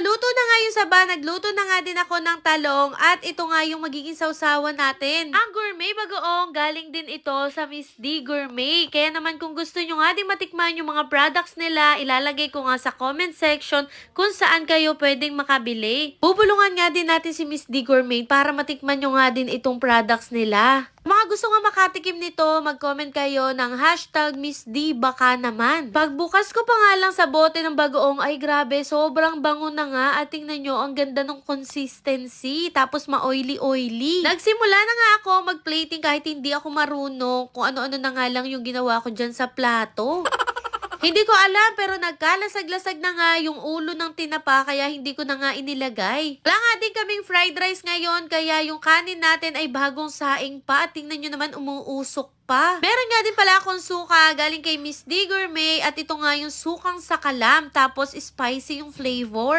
naluto na nga yung saba, nagluto na nga din ako ng talong at ito nga yung magiging sausawan natin. Ang gourmet bagoong, galing din ito sa Miss D Gourmet. Kaya naman kung gusto nyo nga din matikman yung mga products nila, ilalagay ko nga sa comment section kung saan kayo pwedeng makabili. Bubulungan nga din natin si Miss D Gourmet para matikman nyo nga din itong products nila. Mga gusto nga makatikim nito, mag-comment kayo ng hashtag Miss D baka naman. Pagbukas ko pa nga lang sa bote ng bagoong, ay grabe, sobrang bango na nga at tingnan nyo, ang ganda ng consistency. Tapos ma-oily-oily. Nagsimula na nga ako mag-plating kahit hindi ako marunong kung ano-ano na nga lang yung ginawa ko dyan sa plato. Hindi ko alam pero nagkalasag-lasag na nga yung ulo ng tinapa kaya hindi ko na nga inilagay. Wala nga din kaming fried rice ngayon kaya yung kanin natin ay bagong saing pa at tingnan nyo naman umuusok pa. Meron nga din pala akong suka galing kay Miss D Gourmet at ito nga yung sukang sakalam tapos spicy yung flavor.